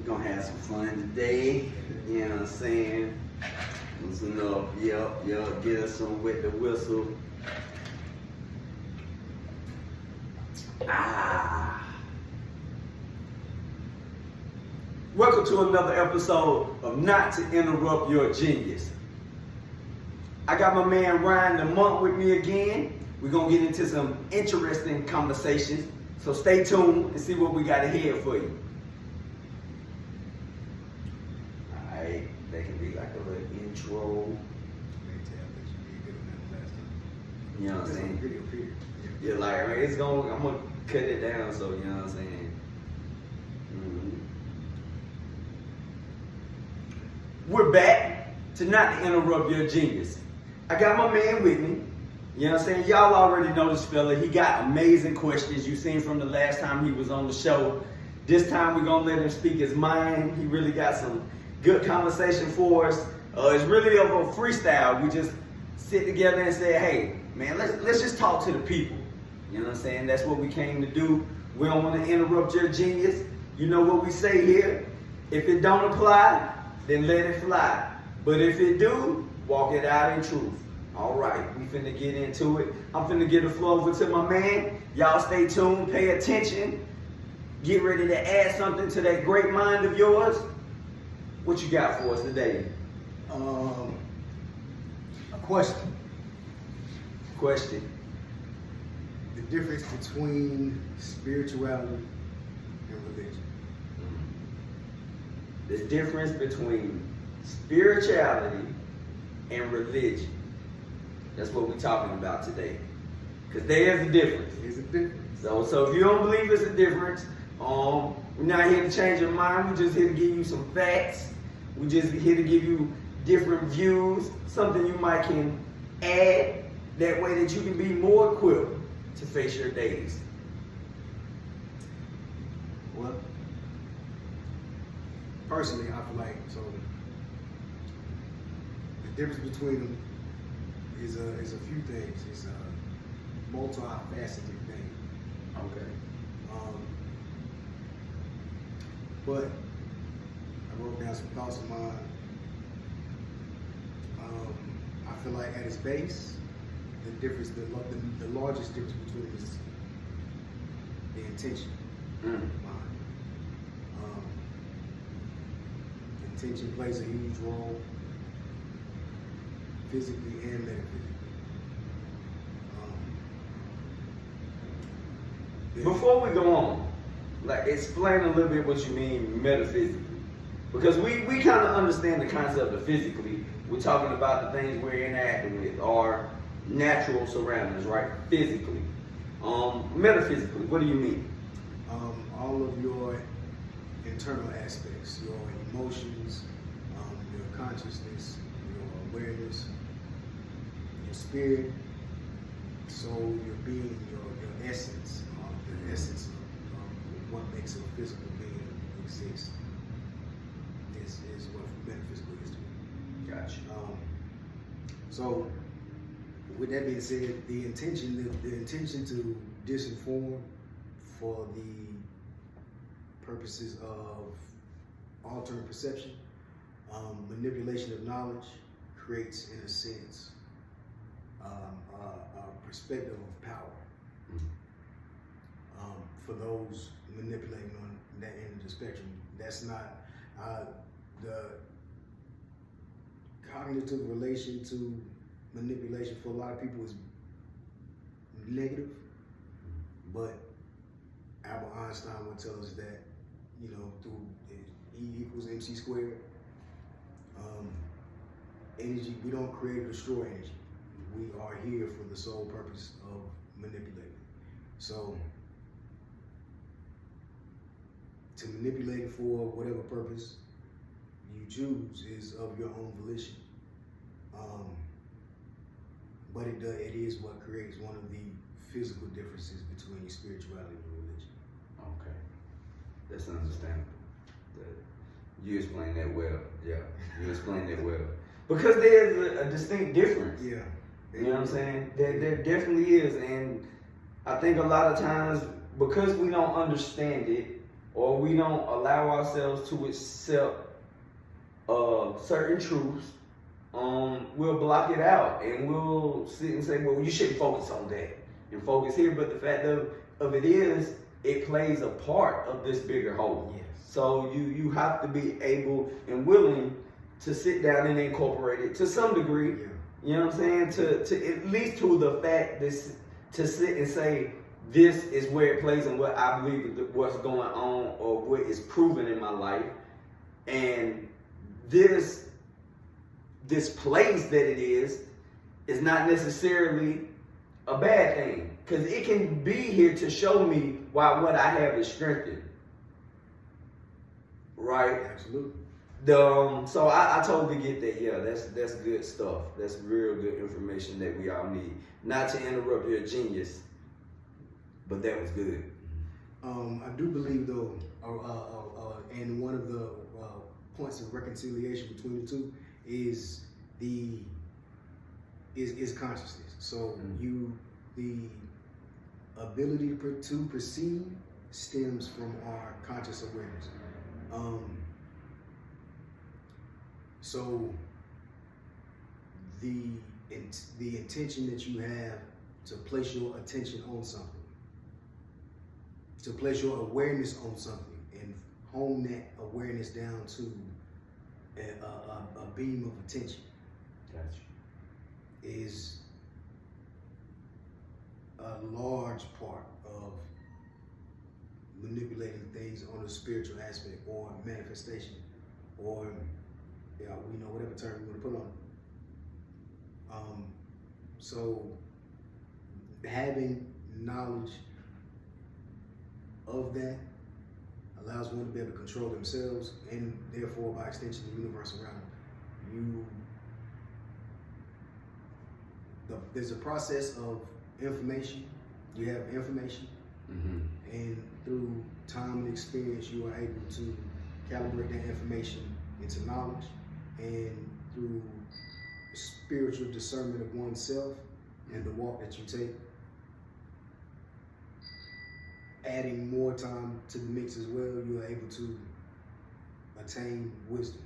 gonna have some fun today. You know what I'm saying? Listen up, yep, get us some with the whistle. Welcome to another episode of Not to Interrupt Your Genius. I got my man Ryan the Monk with me again. We're gonna get into some interesting conversations. So stay tuned and see what we got ahead for you. Alright, that can be like a little intro. You know what I'm saying? Yeah, like it's gonna, I'm gonna cut it down, so you know what I'm saying. We're back to Not to Interrupt Your Genius. I got my man with me. You know what I'm saying? Y'all already know this fella. He got amazing questions. You seen from the last time he was on the show. This time we're gonna let him speak his mind. He really got some good conversation for us. It's really of a freestyle. We just sit together and say, hey, man, let's just talk to the people. You know what I'm saying? That's what we came to do. We don't want to interrupt your genius. You know what we say here? If it don't apply, then let it fly. But if it do, walk it out in truth. All right, we finna get into it. I'm finna get the floor over to my man. Y'all stay tuned, pay attention. Get ready to add something to that great mind of yours. What you got for us today? A question. Question. The difference between spirituality and religion. The difference between spirituality and religion. That's what we're talking about today. Because there is a difference. There's a difference. So if you don't believe it's a difference, we're not here to change your mind. We're just here to give you some facts. We're just here to give you different views, something you might can add. That way that you can be more equipped to face your days. Well, personally, I feel like the difference between them is a few things. It's a multifaceted thing. Okay. But I wrote down some thoughts of mine. I feel like at its base, the largest difference between them is the intention. Intention plays a huge role, physically and metaphysically. Before we go on, like explain a little bit what you mean metaphysically. Because we kind of understand the concept of physically. We're talking about the things we're interacting with, our natural surroundings, right? Physically. Metaphysically, what do you mean? All of your internal aspects, your emotions, your consciousness, your awareness, your spirit, soul, your being, your essence, the essence of what makes a physical being exist is what metaphysical is to me. Gotcha. So, with that being said, the intention to disinform for the purposes of altering perception, manipulation of knowledge creates, in a sense, a perspective of power for those manipulating on that end of the spectrum. That's not the cognitive relation to manipulation for a lot of people is negative, but Albert Einstein would tell us that, through E equals MC squared, energy, we don't create or destroy energy. We are here for the sole purpose of manipulating. So, to manipulate it for whatever purpose you choose is of your own volition. But it is what creates one of the physical differences between spirituality and religion. Okay. That's understandable. You explained that well. Yeah, you explained that well. Because there's a distinct difference. Yeah. You know what I'm saying? There definitely is. And I think a lot of times, because we don't understand it, or we don't allow ourselves to accept certain truths, we'll block it out and we'll sit and say, well, you shouldn't focus on that and focus here. But the fact of it is, it plays a part of this bigger whole. Yes. So you have to be able and willing to sit down and incorporate it to some degree. Yeah. You know what I'm saying? To at least to the fact this, to sit and say, this is where it plays and what I believe is what's going on or what is proven in my life. And this place that it is not necessarily a bad thing, because it can be here to show me why what I have is strengthened. Right? Absolutely. So I totally get that. Yeah, that's good stuff. That's real good information that we all need. Not to interrupt your genius, but that was good. I do believe though, and one of the points of reconciliation between the two is consciousness. So the ability to perceive stems from our conscious awareness. So the intention that you have to place your attention on something, to place your awareness on something, and hone that awareness down to a beam of attention, Gotcha. is a large part of manipulating things on a spiritual aspect or manifestation, or we know whatever term you want to put on it. So having knowledge of that allows one to be able to control themselves and therefore by extension the universe around them. There's a process of information. You have information, and through time and experience you are able to calibrate that information into knowledge, and through spiritual discernment of oneself and the walk that you take, adding more time to the mix as well, you are able to attain wisdom.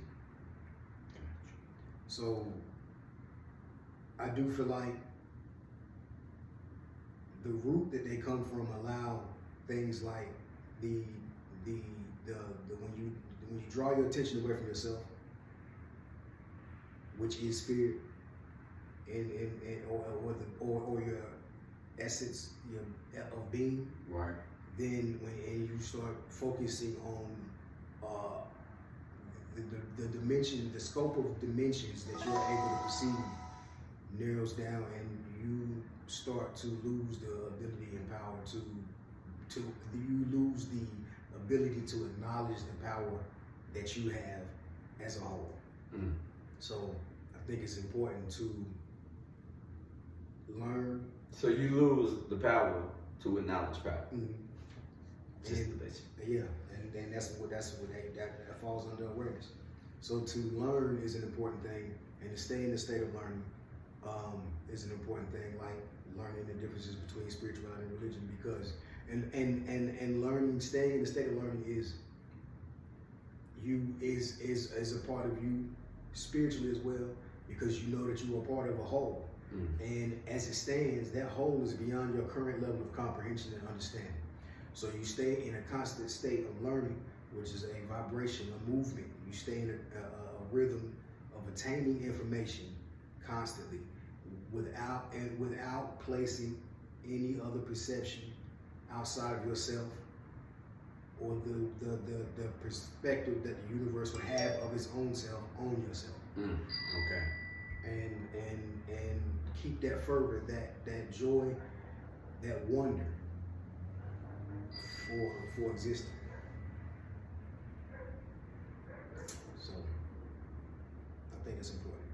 So I do feel like the root that they come from allow things like when you draw your attention away from yourself, which is spirit, or your essence of being, Right. then when you start focusing on the dimension, the scope of dimensions that you're able to perceive narrows down, and you start to lose the ability and power you lose the ability to acknowledge the power that you have as a whole. So I think it's important to learn. So you lose the power to acknowledge power. Just And, the basic. yeah, and that's what that falls under awareness. So to learn is an important thing, and to stay in the state of learning is an important thing, like learning the differences between spirituality and religion, because and learning, staying in the state of learning is a part of you spiritually as well, because you know that you are part of a whole. And as it stands, that whole is beyond your current level of comprehension and understanding. So you stay in a constant state of learning, which is a vibration, a movement. You stay in a rhythm of attaining information constantly, without placing any other perception outside of yourself, or the perspective that the universe would have of its own self on yourself. Okay. And keep that fervor, that joy, that wonder for existing. So I think it's important.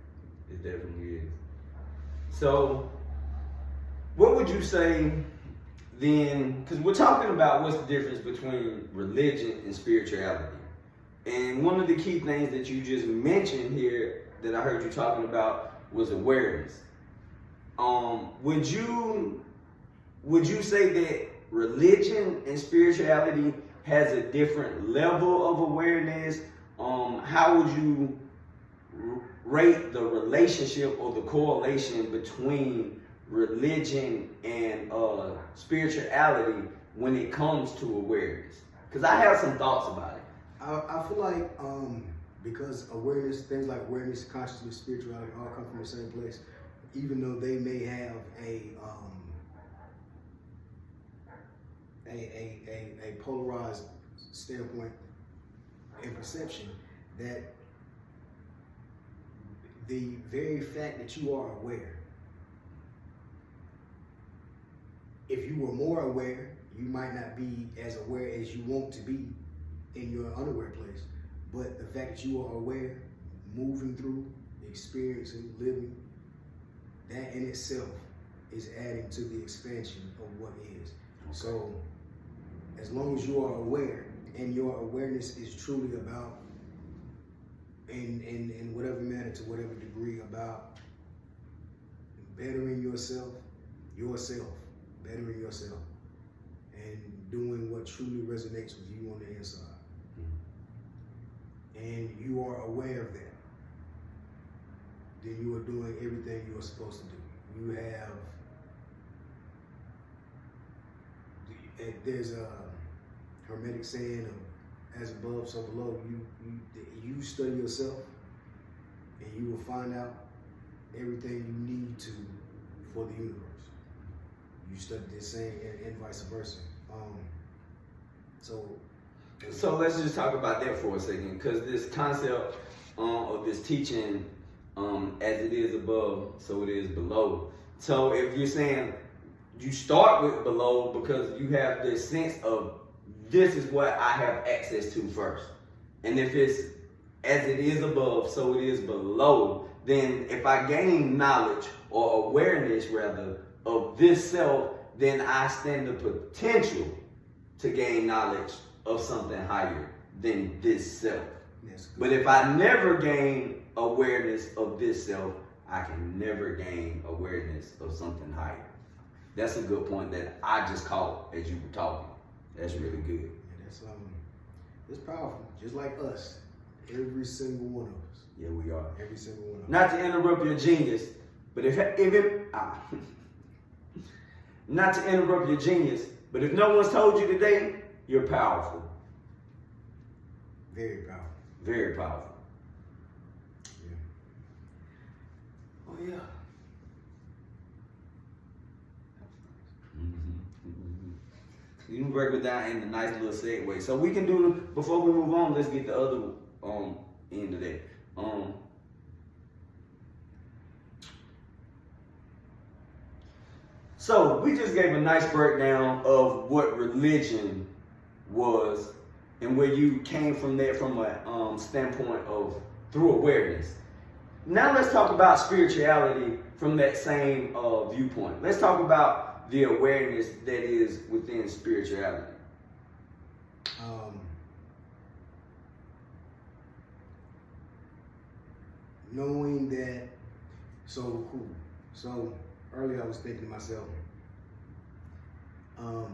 It definitely is. So what would you say then, because we're talking about what's the difference between religion and spirituality. And one of the key things that you just mentioned here that I heard you talking about was awareness. Would you say that religion and spirituality has a different level of awareness. How would you rate the relationship or the correlation between religion and spirituality when it comes to awareness? Because I have some thoughts about it. I feel like because awareness, things like awareness, consciousness, spirituality all come from the same place, even though they may have a polarized standpoint and perception, that the very fact that you are aware, if you were more aware, you might not be as aware as you want to be in your unaware place. But the fact that you are aware, moving through, experiencing, living, that in itself is adding to the expansion of what is. So as long as you are aware, and your awareness is truly about, in whatever manner, to whatever degree, about bettering yourself, bettering yourself, and doing what truly resonates with you on the inside. And you are aware of that, then you are doing everything you are supposed to do. You have, there's a Hermetic saying of as above, so below. You study yourself, and you will find out everything you need to for the universe. You study this saying, and vice versa. So let's just talk about that for a second, because this concept of this teaching, as it is above, so it is below. So if you're saying you start with below because you have this sense of, this is what I have access to first. And if it's as it is above, so it is below, then if I gain knowledge or awareness rather of this self, then I stand the potential to gain knowledge of something higher than this self. But if I never gain awareness of this self, I can never gain awareness of something higher. That's a good point that I just caught as you were talking. That's really good. Yeah, it's powerful. Just like us, every single one of us. Yeah, we are. Every single one of us. Not to interrupt your genius, but not to interrupt your genius, but if no one's told you today, you're powerful. Very powerful. Very powerful. Yeah. Oh yeah. You can break it down in a nice little segue. So we can do, before we move on, let's get the other end of that. So we just gave a nice breakdown of what religion was and where you came from there from a standpoint of through awareness. Now let's talk about spirituality from that same viewpoint. Let's talk about the awareness that is within spirituality. Knowing that, so earlier I was thinking to myself, I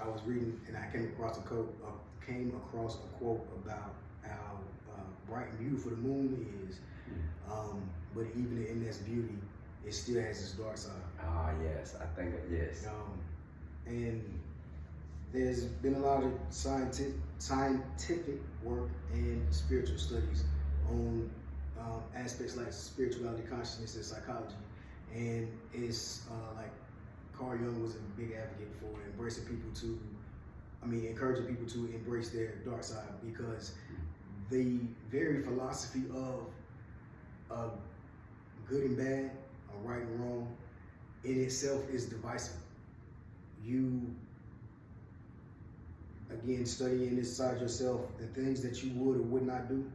was reading and I came across a quote about how bright and beautiful the moon is, but even in this beauty, it still has its dark side. Ah, yes, I think yes. And there's been a lot of scientific work and spiritual studies on aspects like spirituality, consciousness, and psychology. And it's like Carl Jung was a big advocate for encouraging people to embrace their dark side, because the very philosophy of good and bad, or right and wrong, in itself is divisive. You, again, studying inside yourself, the things that you would or would not do,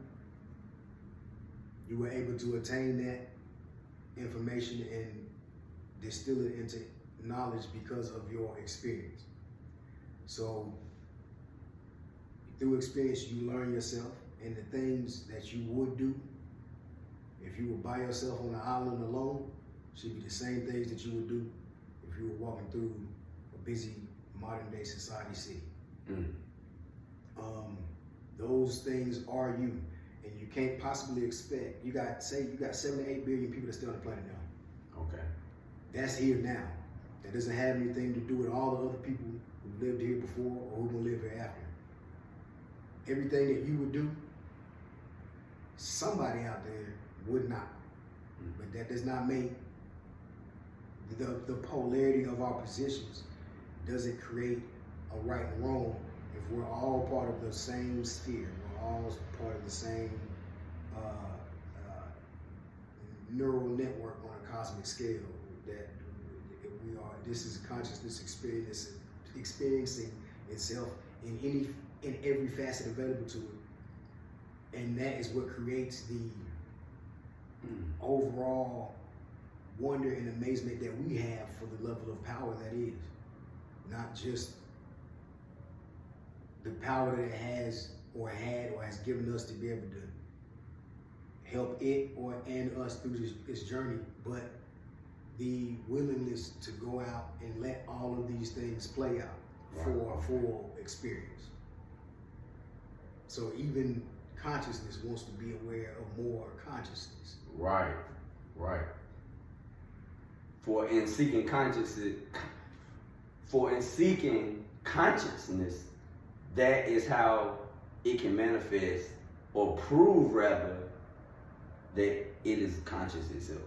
you were able to attain that information and distill it into knowledge because of your experience. So through experience, you learn yourself, and the things that you would do if you were by yourself on an island alone should be the same things that you would do if you were walking through a busy modern day society city. Those things are you, and you can't possibly expect. You got 7 to 8 billion people that's still on the planet now. Okay. That's here now. That doesn't have anything to do with all the other people who lived here before or who will live here after. Everything that you would do, somebody out there would not. But that does not make the polarity of our positions doesn't create a right and wrong if we're all part of the same sphere. We're all part of the same neural network on a cosmic scale. That we are. This is consciousness experiencing itself in every facet available to it, and that is what creates the overall wonder and amazement that we have for the level of power that is. Not just the power that it has or had or has given us to be able to help it and us through this journey, but the willingness to go out and let all of these things play out for a full experience. So even consciousness wants to be aware of more consciousness. Right. For in seeking consciousness, that is how it can manifest or prove rather that it is conscious itself.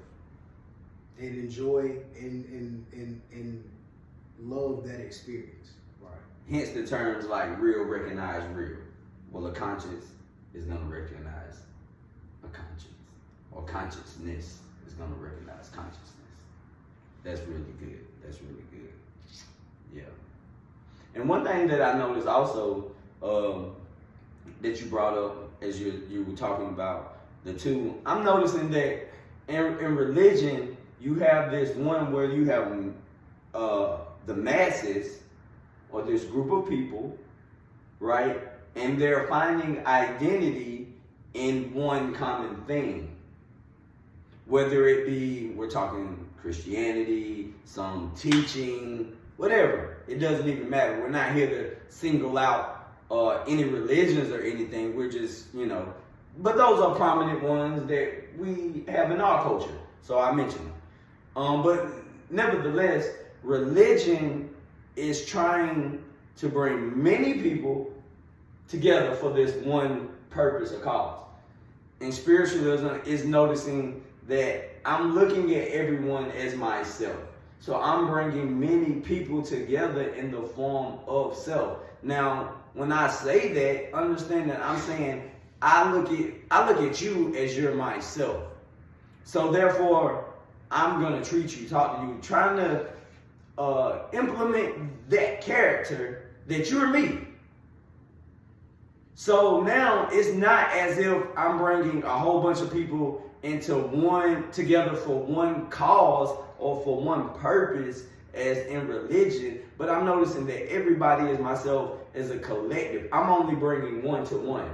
And enjoy and love that experience. Right. Hence the terms like real recognize real. Well, a conscious is going to recognize a conscience, or consciousness is going to recognize consciousness. That's really good. Yeah. And one thing that I noticed also that you brought up as you were talking about the two, I'm noticing that in religion, you have this one where you have the masses, or this group of people, right? And they're finding identity in one common thing. Whether it be, we're talking Christianity, some teaching, whatever. It doesn't even matter. We're not here to single out any religions or anything. We're just, but those are prominent ones that we have in our culture. So I mentioned them. But nevertheless, religion is trying to bring many people together for this one purpose or cause. And spiritualism is noticing that I'm looking at everyone as myself. So I'm bringing many people together in the form of self. Now, when I say that, understand that I'm saying I look at you as you're myself. So therefore, I'm gonna treat you, talk to you, trying to implement that character that you're me. So now it's not as if I'm bringing a whole bunch of people together for one cause or for one purpose as in religion, but I'm noticing that everybody is myself as a collective. I'm only bringing one to one.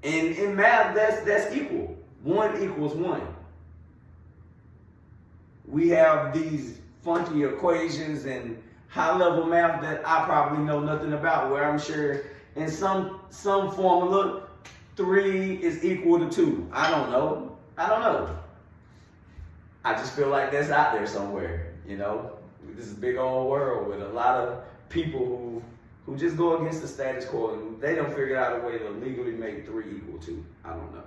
And in math, that's equal. 1 equals 1. We have these funky equations and high-level math that I probably know nothing about, where I'm sure in some formula, 3 is equal to 2. I don't know. I just feel like that's out there somewhere, This is a big old world with a lot of people who just go against the status quo, and they don't figure out a way to legally make 3 equal 2. I don't know.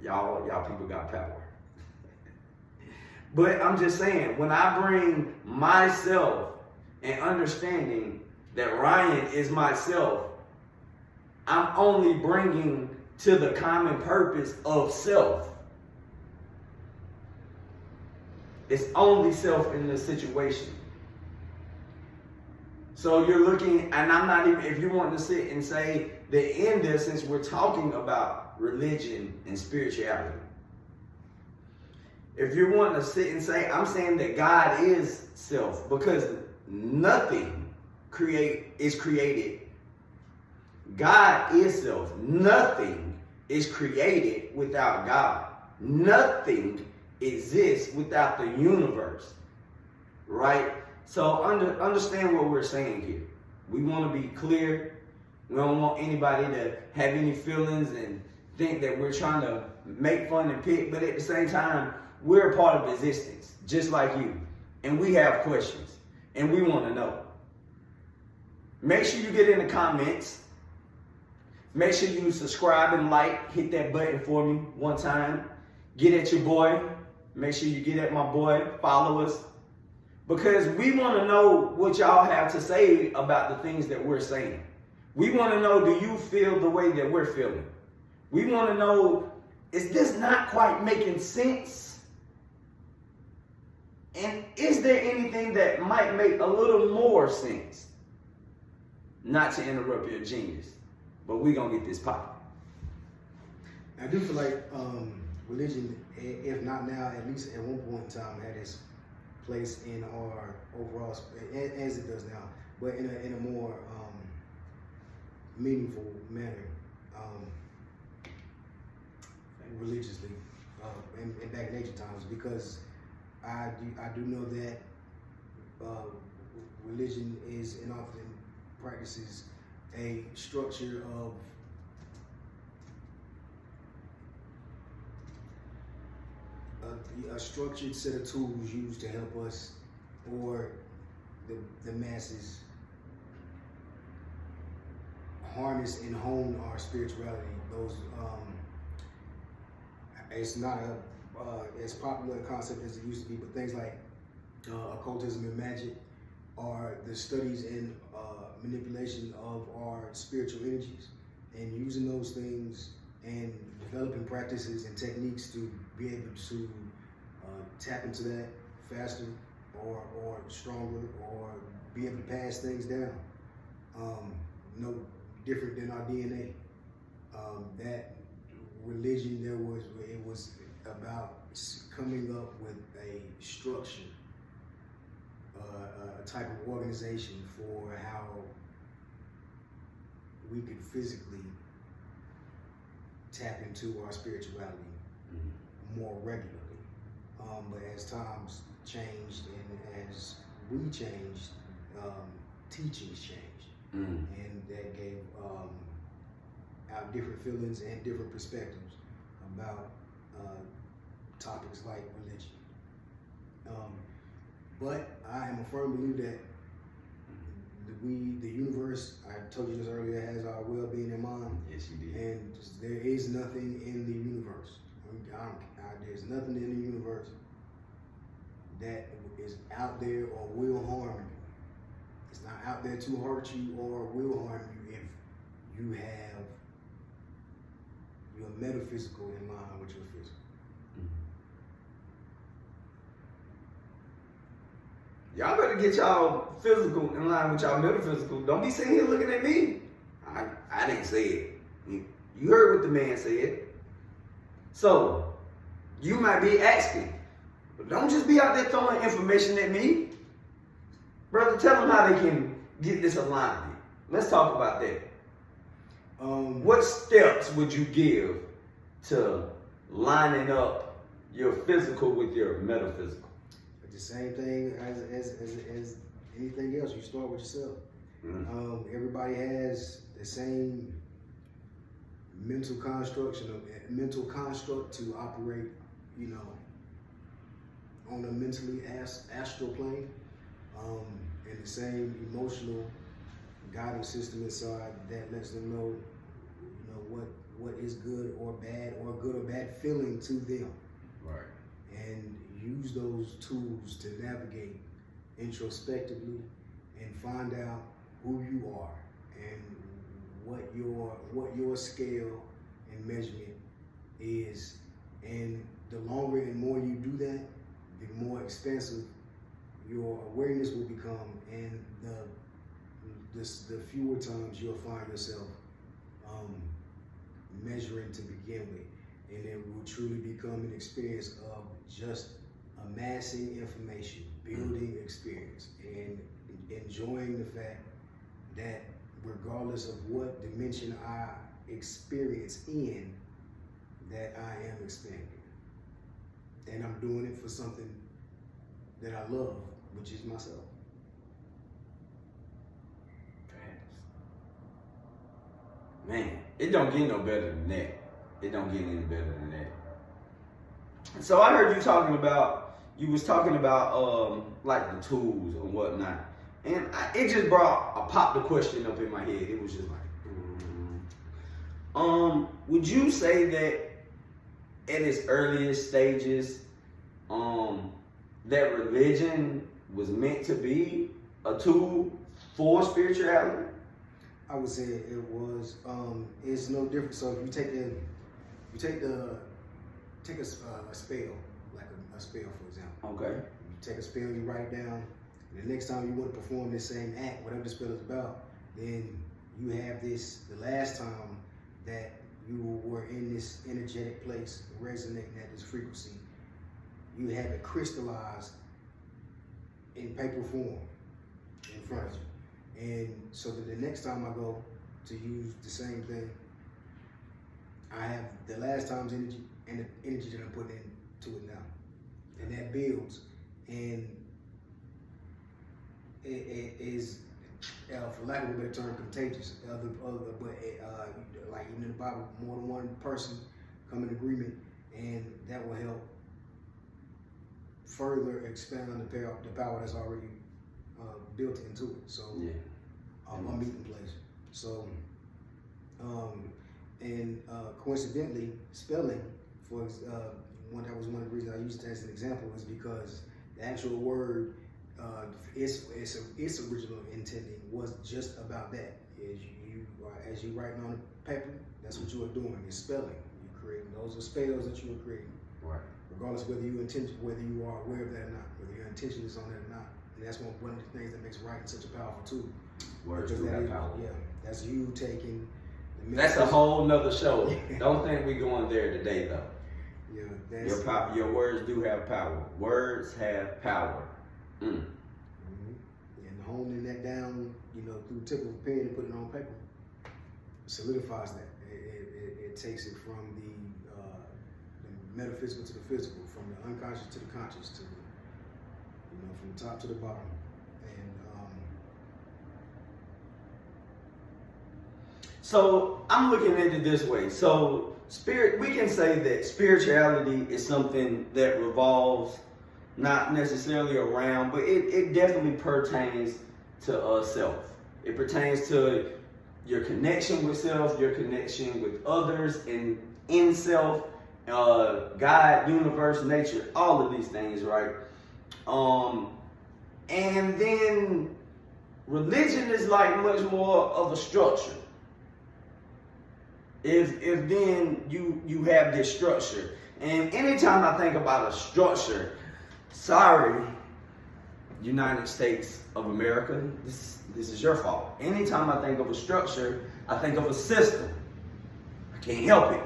Y'all people got power. But I'm just saying, when I bring myself and understanding that Ryan is myself, I'm only bringing to the common purpose of self. It's only self in this situation. So you're looking, and I'm not even, if you want to sit and say that in this, since we're talking about religion and spirituality, if you want to sit and say, I'm saying that God is self, because nothing is created. God is self. Nothing is created without God. Nothing exists without the universe, right? So understand what we're saying here. We want to be clear. We don't want anybody to have any feelings and think that we're trying to make fun and pick, but at the same time, we're a part of existence, just like you. And we have questions, and we want to know. Make sure you get in the comments. Make sure you subscribe and like. Hit that button for me one time. Get at your boy. Make sure you get at my boy. Follow us. Because we want to know what y'all have to say about the things that we're saying. We want to know, do you feel the way that we're feeling? We want to know, is this not quite making sense? And is there anything that might make a little more sense? Not to interrupt your genius, but we're going to get this popping. I do feel like religion, if not now, at least at one point in time, had its place in our overall, as it does now, but in a more meaningful manner, religiously, in back in ancient times, because I do know that religion is and often practices a structure of a structured set of tools used to help us or the masses harness and hone our spirituality. Those it's not as popular a concept as it used to be, but things like occultism and magic are the studies and manipulation of our spiritual energies, and using those things and developing practices and techniques to be able to tap into that faster or stronger, or be able to pass things down. No different than our DNA. That religion, it was about coming up with a structure, a type of organization for how we could physically tap into our spirituality more regularly. But as times changed and as we changed, teachings changed, and that gave out different feelings and different perspectives about topics like religion. But I am a firm believer that the universe, I told you this earlier, has our well-being in mind. Yes, you did. And there is nothing in the universe. There's nothing in the universe that is out there or will harm you. It's not out there to hurt you or will harm you if you have your metaphysical in line with your physical. Y'all better get y'all physical in line with y'all metaphysical. Don't be sitting here looking at me. I didn't say it. You heard what the man said. So, you might be asking, but don't just be out there throwing information at me. Brother, tell them how they can get this alignment. Let's talk about that. What steps would you give to lining up your physical with your metaphysical? The same thing as anything else. You start with yourself. Everybody has the same mental construct to operate, on a mentally astral plane, and the same emotional guiding system inside that lets them know, what is good or bad feeling to them. Right. And use those tools to navigate introspectively and find out who you are and what your scale and measurement is. And the longer and more you do that, the more expansive your awareness will become, and the fewer times you'll find yourself measuring to begin with. And it will truly become an experience of just amassing information, building experience, and enjoying the fact that regardless of what dimension I experience in, that I am expanding. And I'm doing it for something that I love, which is myself. Man, it don't get no better than that. It don't get any better than that. So I heard you was talking about like the tools and whatnot. And it just popped the question up in my head. It was just like, would you say that at its earliest stages, that religion was meant to be a tool for spirituality? I would say it was. It's no different. So if you take a spell, like a spell, for example. Okay. You take a spell, you write it down. And the next time you want to perform this same act, whatever the spell is about, then you have this. The last time that you were in this energetic place, resonating at this frequency, you have it crystallized in paper form in front of you. And so that the next time I go to use the same thing, I have the last time's energy and the energy that I'm putting into it now. And that builds. And it is, for lack of a better term, contagious. Like even in the Bible, more than one person come in agreement, and that will help further expand on the power that's already built into it. So, yeah, a meeting place. So, coincidentally, spelling that was one of the reasons I used it as an example, is because the actual word, its original intending was just about that. As you writing on the paper, that's what you are doing. It's spelling. You're creating. Those are spells that you are creating. Right. Regardless whether you are aware of that or not, whether your intention is on that or not. And that's one of the things that makes writing such a powerful tool. Words do have power. Yeah, that's you taking. That's a whole nother show. Don't think we going there today, though. Yeah, your words do have power. Words have power. Mm-hmm. And honing that down, through the tip of a pen and putting it on paper, solidifies that. It takes it from the metaphysical to the physical, from the unconscious to the conscious, to from the top to the bottom. And so I'm looking at it this way. So we can say that spirituality is something that revolves not necessarily around, but it definitely pertains to self. It pertains to your connection with self, your connection with others, and in self, God, universe, nature, all of these things, right? And then religion is like much more of a structure. If then you have this structure, and anytime I think about a structure, sorry, United States of America, this is your fault. Anytime I think of a structure, I think of a system. I can't help it.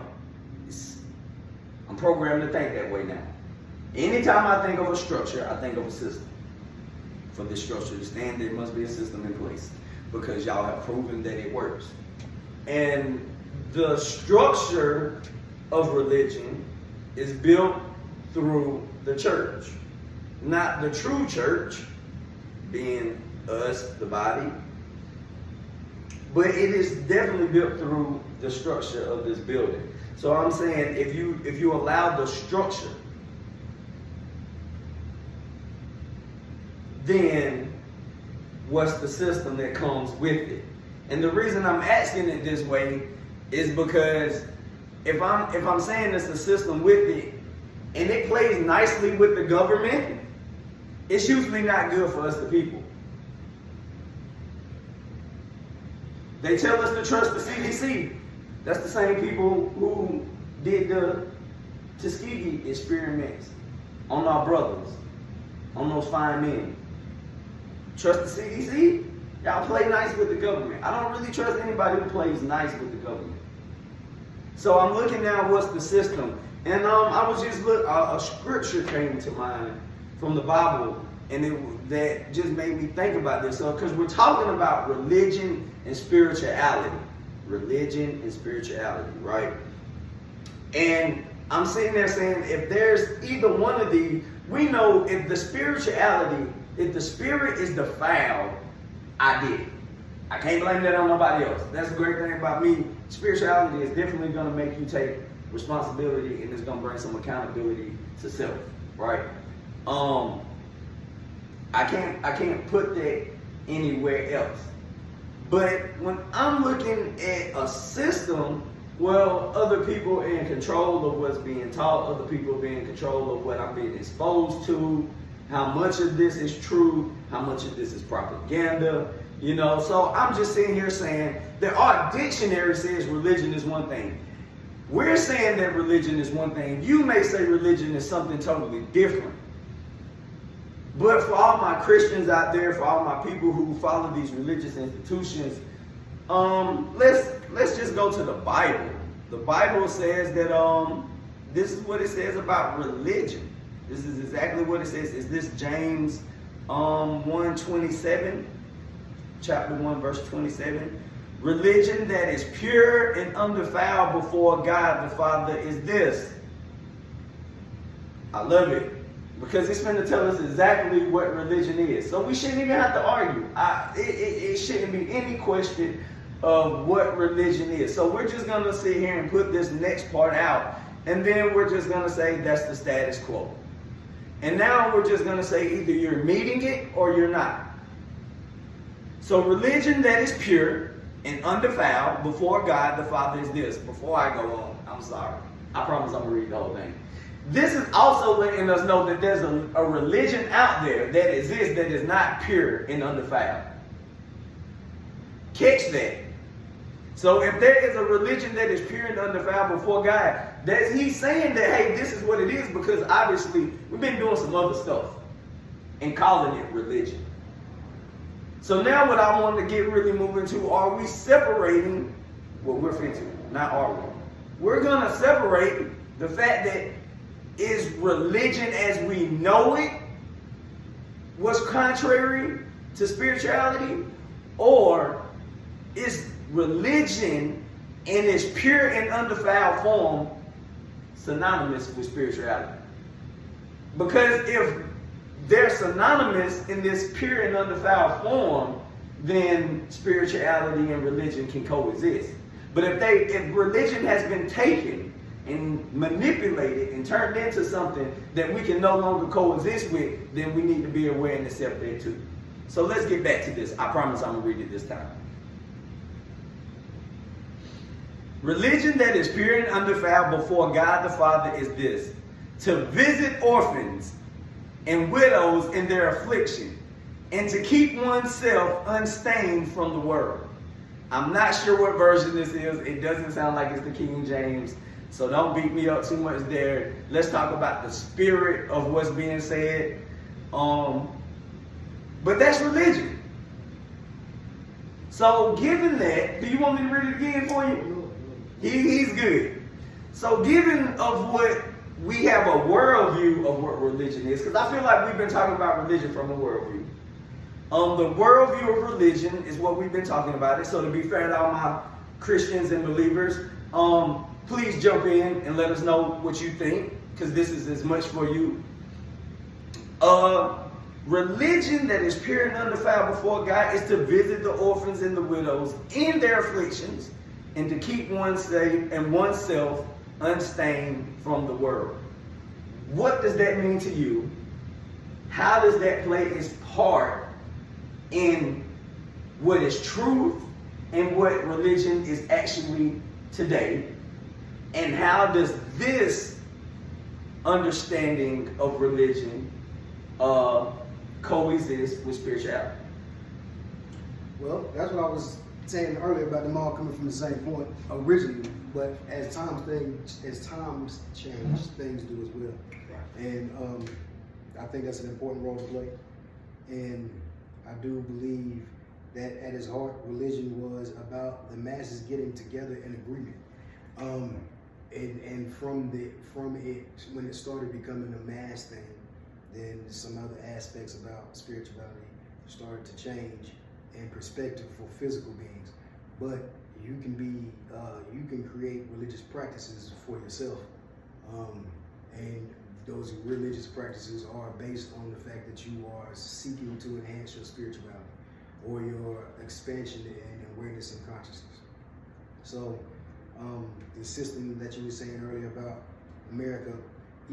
I'm programmed to think that way now. Anytime I think of a structure, I think of a system. For this structure to stand, there must be a system in place, because y'all have proven that it works. And the structure of religion is built through the church. Not the true church, being us, the body, but it is definitely built through the structure of this building. So I'm saying, if you allow the structure, then what's the system that comes with it? And the reason I'm asking it this way is because if I'm saying it's a system with it, and it plays nicely with the government, it's usually not good for us the people. They tell us to trust the CDC. That's the same people who did the Tuskegee experiments on our brothers, on those fine men. Trust the CDC? Y'all play nice with the government. I don't really trust anybody who plays nice with the government. So I'm looking now, what's the system? And I was just a scripture came to mind from the Bible, and that just made me think about this. So, because we're talking about religion and spirituality. Religion and spirituality, right? And I'm sitting there saying, if there's either one of these, we know if the spirit is defiled, I did it. I can't blame that on nobody else. That's the great thing about me. Spirituality is definitely going to make you take responsibility, and it's going to bring some accountability to self, right? I can't put that anywhere else. But when I'm looking at a system, well, other people are in control of what's being taught, other people are in control of what I'm being exposed to, how much of this is true, how much of this is propaganda, you know. So I'm just sitting here saying that our dictionary says religion is one thing. We're saying that religion is one thing. You may say religion is something totally different. But for all my Christians out there, for all my people who follow these religious institutions, let's just go to the Bible. The Bible says that this is what it says about religion. This is exactly what it says. Is this James 1:27? Chapter 1, verse 27. Religion that is pure and undefiled before God the Father is this. I love it. Because it's going to tell us exactly what religion is. So we shouldn't even have to argue. It shouldn't be any question of what religion is. So we're just going to sit here and put this next part out. And then we're just going to say that's the status quo. And now we're just going to say either you're meeting it or you're not. So religion that is pure and undefiled before God the Father is this. Before I go on, I'm sorry. I promise I'm going to read the whole thing. This is also letting us know that there's a religion out there that exists that is not pure and undefiled. Catch that. So if there is a religion that is pure and undefiled before God, he's saying that, hey, this is what it is, because obviously we've been doing some other stuff and calling it religion. So now what I want to get really moving to, are we separating what we're into? Not are we? We're going to separate the fact that is religion as we know it was contrary to spirituality, or is religion in its pure and undefiled form synonymous with spirituality? Because if they're synonymous in this pure and undefiled form, then spirituality and religion can coexist. But if religion has been taken and manipulated and turned into something that we can no longer coexist with, then we need to be aware and accept that too. So let's get back to this. I promise I'm going to read it this time. Religion that is pure and undefiled before God the Father is this: to visit orphans and widows in their affliction, and to keep oneself unstained from the world. I'm not sure what version this is. It doesn't sound like it's the King James. So don't beat me up too much there. Let's talk about the spirit of what's being said. But that's religion. So given that, do you want me to read it again for you? He's good. So given of what we have a worldview of what religion is, because I feel like we've been talking about religion from a worldview. The worldview of religion is what we've been talking about. It. So to be fair to all my Christians and believers, please jump in and let us know what you think, because this is as much for you. Religion that is pure and undefiled before God is to visit the orphans and the widows in their afflictions, and to keep oneself unstained from the world. What does that mean to you? How does that play its part in what is truth and what religion is actually today? And how does this understanding of religion coexist with spirituality? Well, that's what I was saying earlier about them all coming from the same point originally. But as times change, things do as well. Right. And I think that's an important role to play. And I do believe that at its heart, religion was about the masses getting together in agreement. And from it, when it started becoming a mass thing, then some other aspects about spirituality started to change in perspective for physical beings. But you can create religious practices for yourself, and those religious practices are based on the fact that you are seeking to enhance your spirituality or your expansion and awareness and consciousness. So the system that you were saying earlier about America,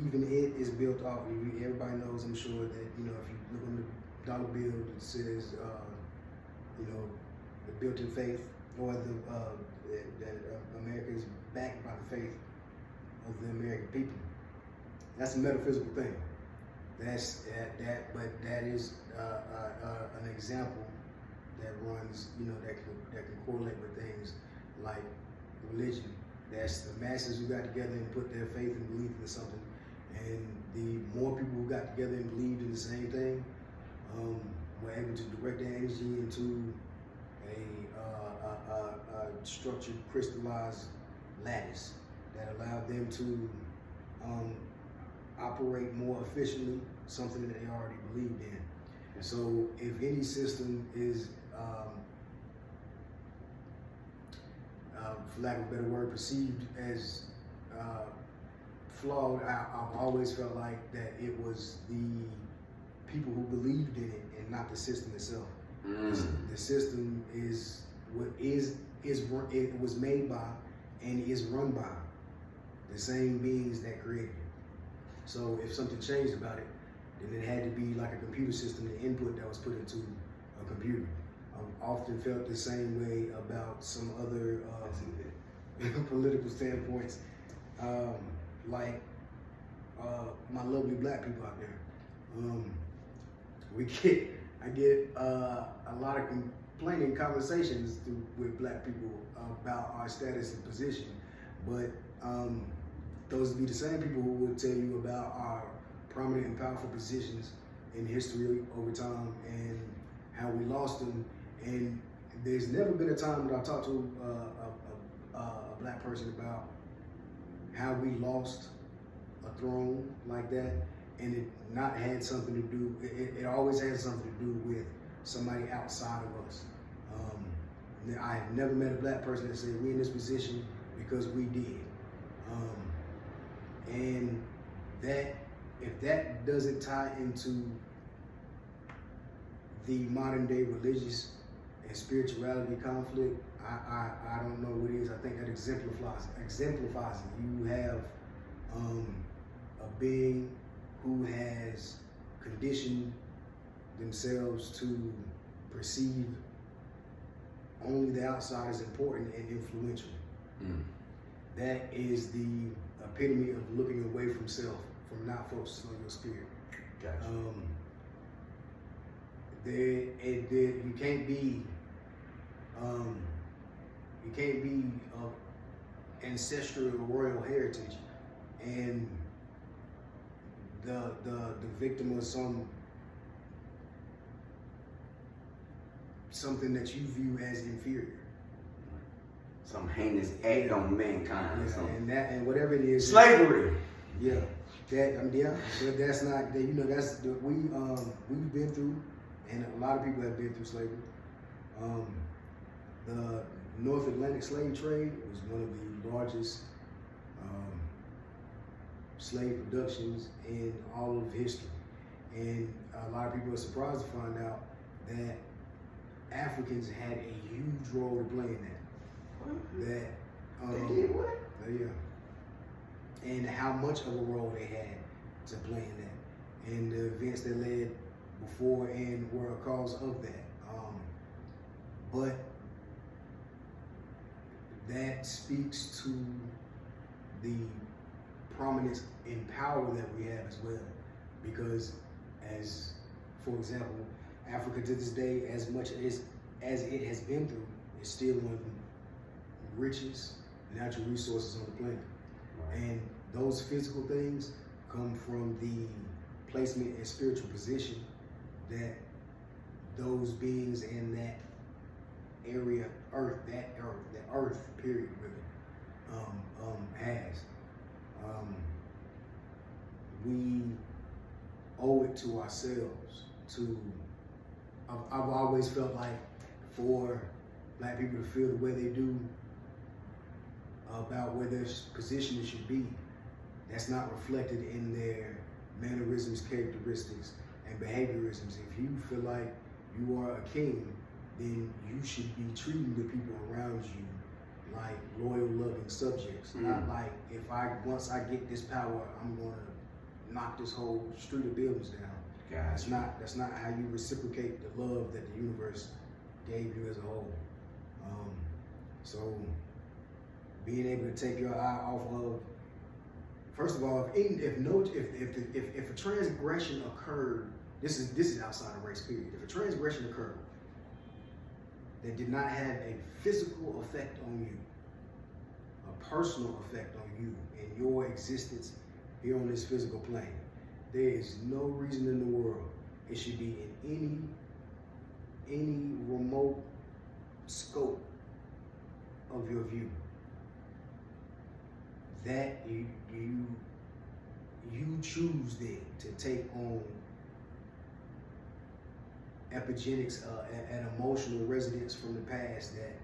even it is built off. Everybody knows, I'm sure, that if you look on the dollar bill, it says the built-in faith, or that America is backed by the faith of the American people. That's a metaphysical thing. But that is an example that runs, that can correlate with things like religion. That's the masses who got together and put their faith and belief in something, and the more people who got together and believed in the same thing, were able to direct their energy into a structured, crystallized lattice that allowed them to operate more efficiently, something that they already believed in. So if any system is, for lack of a better word, perceived as flawed, I've always felt like that it was the people who believed in it and not the system itself. The system is what it was made by and is run by the same beings that created it. So if something changed about it, then it had to be like a computer system, the input that was put into a computer. I've often felt the same way about some other political standpoints, like my lovely black people out there. I get a lot of complaining conversations with black people about our status and position, but those would be the same people who would tell you about our prominent and powerful positions in history over time and how we lost them. And there's never been a time that I've talked to a black person about how we lost a throne like that, and it not had something to do, it always had something to do with somebody outside of us. I have never met a black person that said we're in this position because we did. And that, if that doesn't tie into the modern day religious and spirituality conflict, I don't know what it is. I think that exemplifies it. You have a being who has conditioned themselves to perceive only the outside as important and influential. That is the epitome of looking away from self, from not focusing on your spirit. Gotcha. You can't be of ancestral royal heritage and the victim of something that you view as inferior. Some heinous act on mankind. Yeah, and whatever it is. Slavery. Yeah, but that's not. That's we've been through, and a lot of people have been through slavery. The North Atlantic slave trade was one of the largest slave productions in all of history, and a lot of people are surprised to find out that Africans had a huge role to play in that. They did what? Yeah. And how much of a role they had to play in that, and the events that led before and were a cause of that. But that speaks to the prominence and power that we have as well, because as, for example, Africa to this day, as much as it has been through, is still one of the richest natural resources on the planet. And those physical things come from the placement and spiritual position that those beings in that area, the earth period really, has. We owe it to ourselves to, I've always felt like for black people to feel the way they do about where their position should be, that's not reflected in their mannerisms, characteristics, and behaviorisms. If you feel like you are a king, then you should be treating the people around you like loyal, loving subjects. Not like once I get this power, I'm gonna knock this whole street of buildings down. That's not how you reciprocate the love that the universe gave you as a whole. So being able to take your eye off of, first of all, if a transgression occurred, this is outside of race period. If a transgression occurred that did not have a physical effect on you, a personal effect on you and your existence here on this physical plane, there is no reason in the world it should be in any remote scope of your view that you choose then to take on epigenetics, an emotional resonance from the past that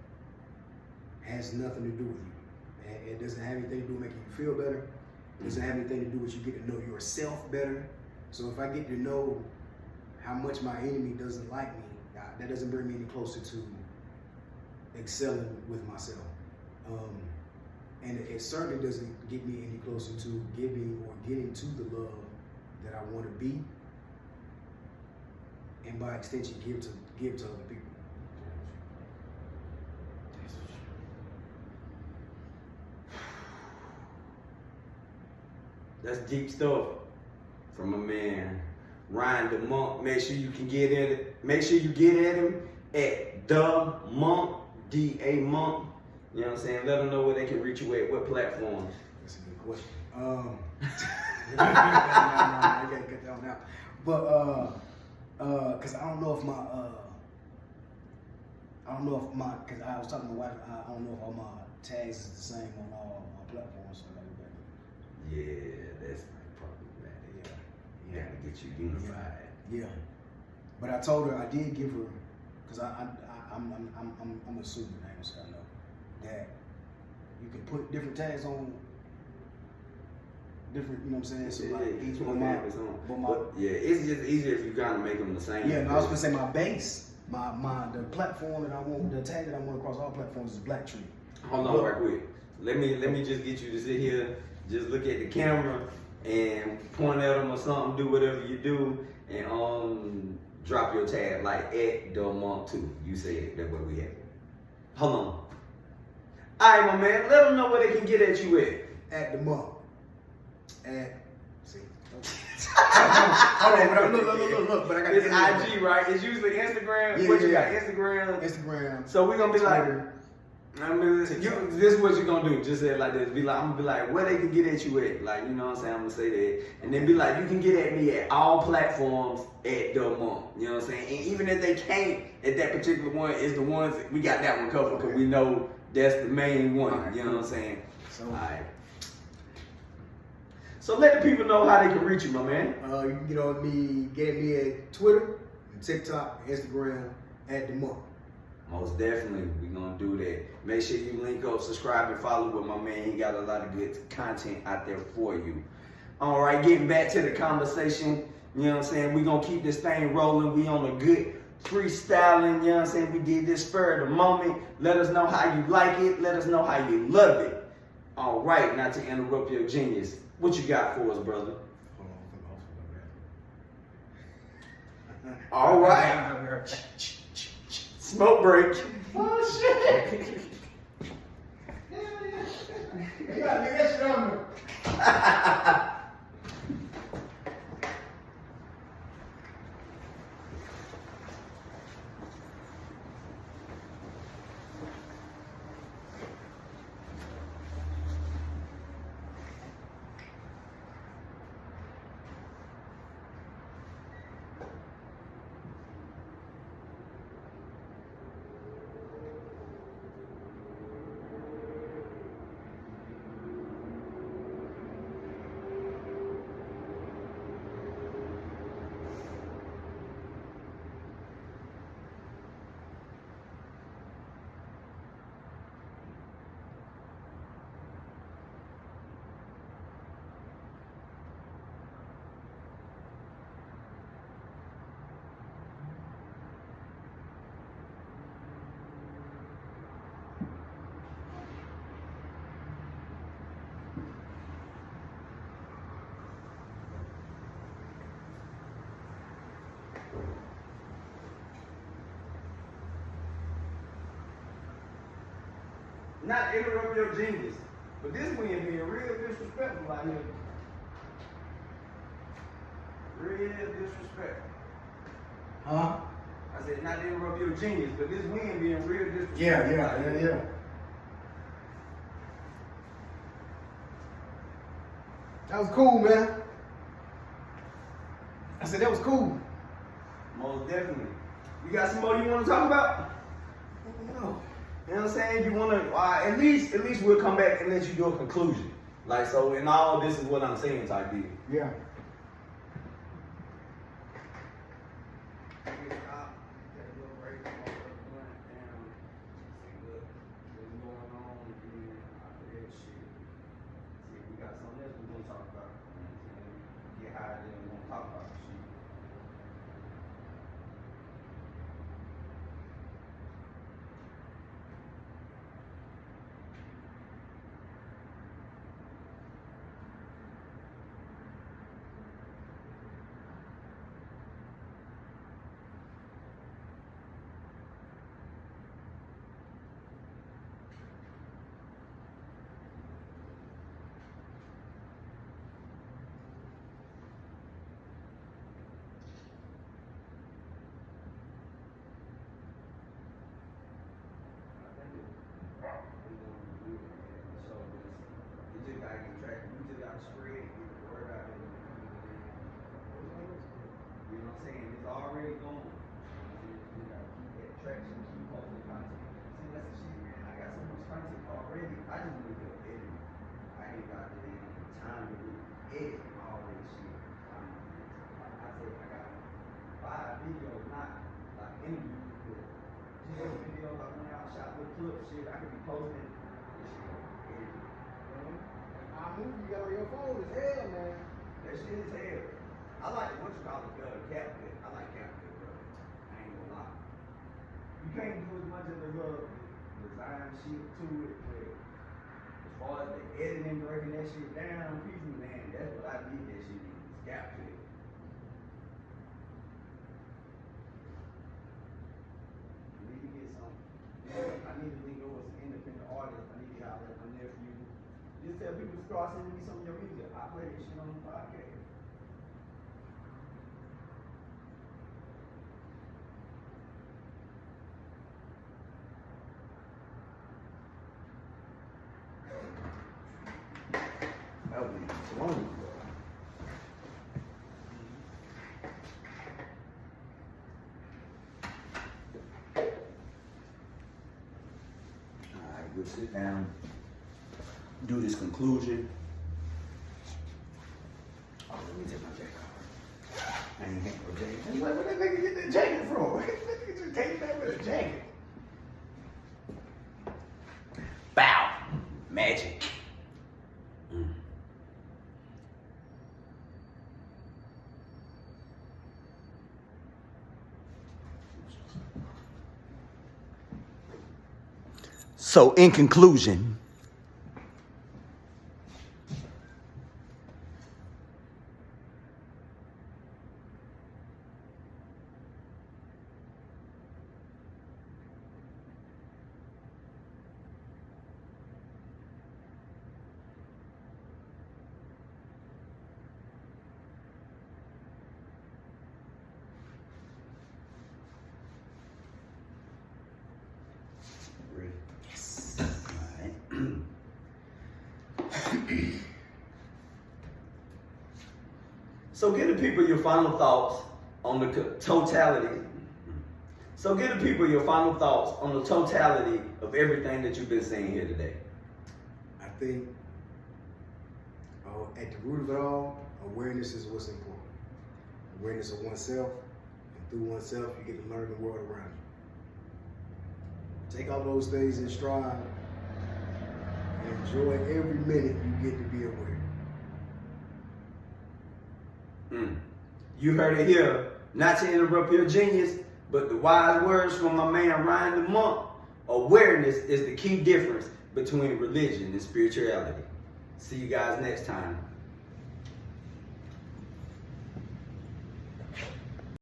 has nothing to do with you. And it doesn't have anything to do with making you feel better. It doesn't have anything to do with you getting to know yourself better. So if I get to know how much my enemy doesn't like me, that doesn't bring me any closer to excelling with myself. And it certainly doesn't get me any closer to giving or getting to the love that I want to be, and by extension give to other people. That's deep stuff from a man, Ryan the Monk. Make sure you can get in it. Make sure you get at him at The Monk, D-A Monk. You know what I'm saying? Let them know where they can reach you at, what platforms. That's a good question. I gotta cut that one out. But cause I don't know if cause I was talking to my wife, I don't know if all my tags is the same on all my platforms. So Yeah, that's problematic. Yeah. Gotta get you unified. Yeah. But I told her, I did give her, cause I'm assuming, I ain't gonna say I know, that you can put different tags on different, you know what I'm saying? So like each one yeah, it's just easier if you kind of make them the same. Yeah, no, I was gonna say my base, the platform that I want, the tag that I want across all platforms is Black Tree. Hold on right quick. Let me just get you to sit here, just look at the camera and point at them or something, do whatever you do, and drop your tag like at the Monk 2. You say it, that's where we at. Hold on. Alright, my man, let them know where they can get at you at. At the Monk. See. Hold on, but look, but I got it's IG, right? It's usually Instagram. Yeah, What you yeah. got? Instagram. Instagram. So we're gonna be like, Twitter. I mean, this is what you're gonna do. Just say it like this. I'm gonna be like, where they can get at you at? Like, you know what I'm saying? I'm gonna say that. And then be like, you can get at me at all platforms at The Monk. You know what I'm saying? And even if they can't at that particular one, it's the ones, we got that one covered because we know that's the main one. Right. You know what I'm saying? So, alright. So let the people know how they can reach you, my man. You can get me at Twitter, TikTok, Instagram, at The Monk. Most definitely, we're gonna do that. Make sure you link up, subscribe, and follow with my man. He got a lot of good content out there for you. All right, getting back to the conversation, you know what I'm saying? We're gonna keep this thing rolling. We on a good freestyling, you know what I'm saying? We did this spur of the moment. Let us know how you like it. Let us know how you love it. All right, not to interrupt your genius. What you got for us, brother? All right. Smoke break. Oh shit. You gotta get that shit on there. Not to interrupt your genius. But this man being real disrespectful out here. Real disrespectful. Huh? I said not to interrupt your genius, but this wind being real disrespectful. Yeah. That was cool, man. I said that was cool. Most definitely. You got some more you want to talk about? No. You know what I'm saying? You want to, at least we'll come back and let you do a conclusion. Like, so in all, this is what I'm saying type deal. Yeah. You got on your phone is hell, man. That shit is hell. I like what you call it, CapCut. I like CapCut, bro. I ain't gonna lie. You can't do as much of the little design shit to it, but as far as the editing, breaking that shit down, pieces, man, that's what I did that shit in. CapCut. I need to get some. I need to link over some independent artists. I need to holler at my nephew. Just tell people to start sending me some of your music. I play that shit on the podcast. That would be wonderful. Alright, we'll sit down. Do this conclusion. Oh, let me take my jacket off. I ain't got no jacket. Where that nigga get that jacket from? Where that nigga just came back with a jacket? Bow. Magic. So, in conclusion, yes. All right. So give the people your final thoughts on the totality. So give the people your final thoughts on the totality of everything that you've been saying here today. I think at the root of it all, awareness is what's important. Awareness of oneself, and through oneself, you get to learn the world around you. Take all those things in stride and enjoy every minute you get to be aware. You heard it here. Not to interrupt your genius, but the wise words from my man Ryan the Monk. Awareness is the key difference between religion and spirituality. See you guys next time.